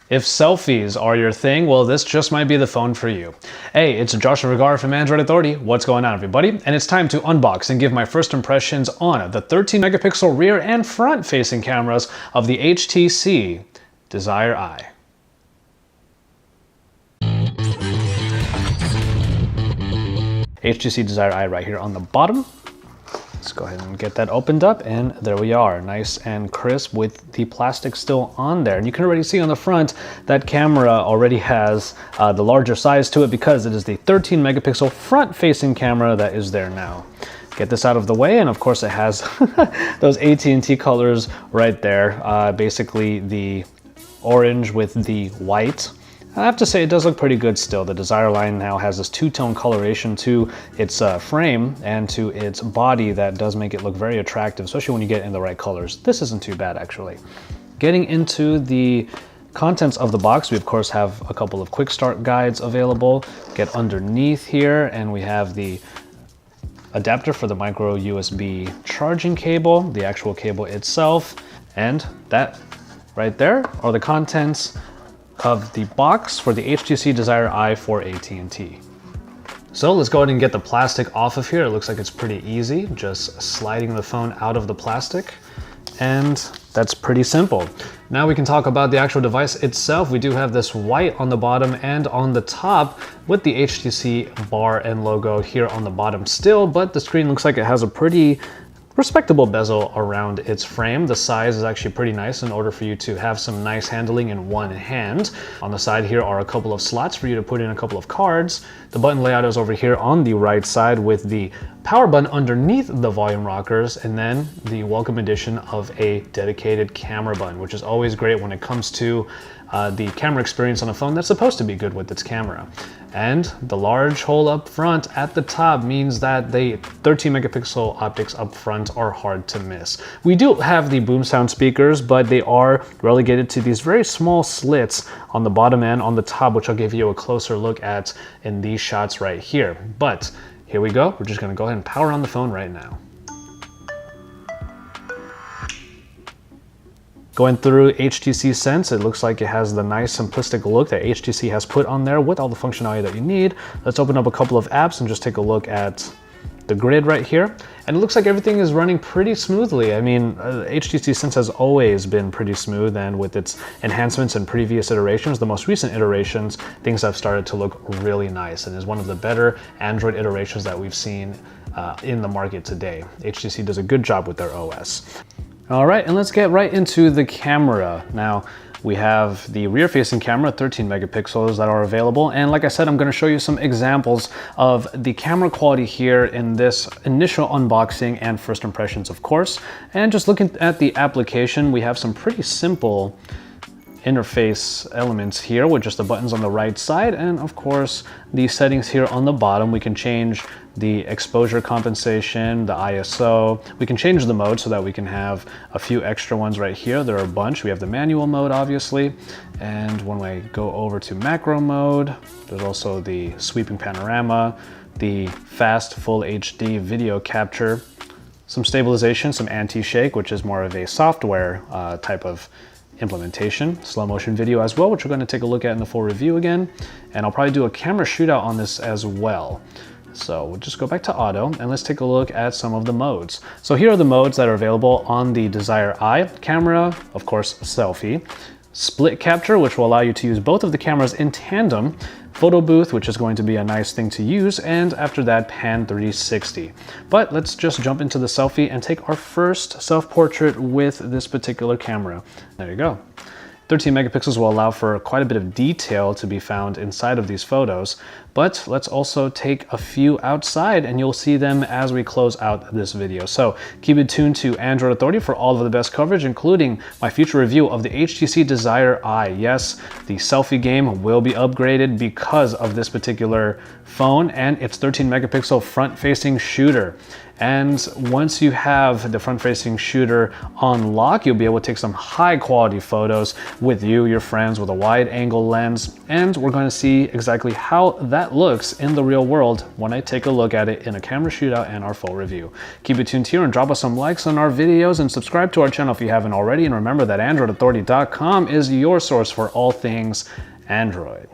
If selfies are your thing, well, this just might be the phone for you. Hey, it's Joshua Vergara from Android Authority. What's going on, everybody? And it's time to unbox and give my first impressions on the 13 megapixel rear and front facing cameras of the HTC Desire Eye. HTC Desire Eye right here on the bottom. Let's go ahead and get that opened up, and there we are, nice and crisp with the plastic still on there. And you can already see on the front that camera already has the larger size to it because it is the 13 megapixel front facing camera that is there now. Get this out of the way, and of course it has those AT&T colors right there, basically the orange with the white. I have to say it does look pretty good still. The Desire line now has this two-tone coloration to its frame and to its body that does make it look very attractive, especially when you get in the right colors. This isn't too bad, actually. Getting into the contents of the box, we of course have a couple of quick start guides available. Get underneath here, and we have the adapter for the micro USB charging cable, the actual cable itself, and that right there are the contents of the box for the HTC Desire Eye for AT&T. So let's go ahead and get the plastic off of here. It looks like it's pretty easy, just sliding the phone out of the plastic, and that's pretty simple. Now we can talk about the actual device itself. We do have this white on the bottom and on the top with the HTC bar and logo here on the bottom still, but the screen looks like it has a pretty respectable bezel around its frame. The size is actually pretty nice in order for you to have some nice handling in one hand. On the side here are a couple of slots for you to put in a couple of cards. The button layout is over here on the right side with the power button underneath the volume rockers, and then the welcome addition of a dedicated camera button, which is always great when it comes to the camera experience on a phone that's supposed to be good with its camera. And the large hole up front at the top means that the 13 megapixel optics up front are hard to miss. We do have the boom sound speakers, but they are relegated to these very small slits on the bottom and on the top, which I'll give you a closer look at in these shots right here. But here we go. We're just gonna go ahead and power on the phone right now. Going through HTC Sense, it looks like it has the nice simplistic look that HTC has put on there with all the functionality that you need. Let's open up a couple of apps and just take a look at the grid right here. And it looks like everything is running pretty smoothly. I mean, HTC Sense has always been pretty smooth, and with its enhancements in previous iterations, the most recent iterations, things have started to look really nice and is one of the better Android iterations that we've seen in the market today. HTC does a good job with their OS. All right, and let's get right into the camera. Now, we have the rear-facing camera, 13 megapixels that are available. And like I said, I'm gonna show you some examples of the camera quality here in this initial unboxing and first impressions, of course. And just looking at the application, we have some pretty simple interface elements here with just the buttons on the right side, and of course the settings here on the bottom. We can change the exposure compensation, the ISO. We can change the mode so that we can have a few extra ones right here. There are a bunch. We have the manual mode, obviously, and when we go over to macro mode, there's also the sweeping panorama, the fast full HD video capture, some stabilization, some anti-shake, which is more of a software type of implementation, slow motion video as well, which we're going to take a look at in the full review again, and I'll probably do a camera shootout on this as well. So we'll just go back to auto and let's take a look at some of the modes. So here are the modes that are available on the Desire Eye. Camera, of course, selfie. Split capture, which will allow you to use both of the cameras in tandem. Photo booth, which is going to be a nice thing to use. And after that, pan 360. But let's just jump into the selfie and take our first self-portrait with this particular camera. There you go. 13 megapixels will allow for quite a bit of detail to be found inside of these photos, but let's also take a few outside and you'll see them as we close out this video. So keep it tuned to Android Authority for all of the best coverage, including my future review of the HTC Desire Eye. Yes, the selfie game will be upgraded because of this particular phone and its 13 megapixel front-facing shooter. And once you have the front-facing shooter on lock, you'll be able to take some high-quality photos with you, your friends, with a wide-angle lens. And we're going to see exactly how that looks in the real world when I take a look at it in a camera shootout and our full review. Keep it tuned here and drop us some likes on our videos and subscribe to our channel if you haven't already. And remember that AndroidAuthority.com is your source for all things Android.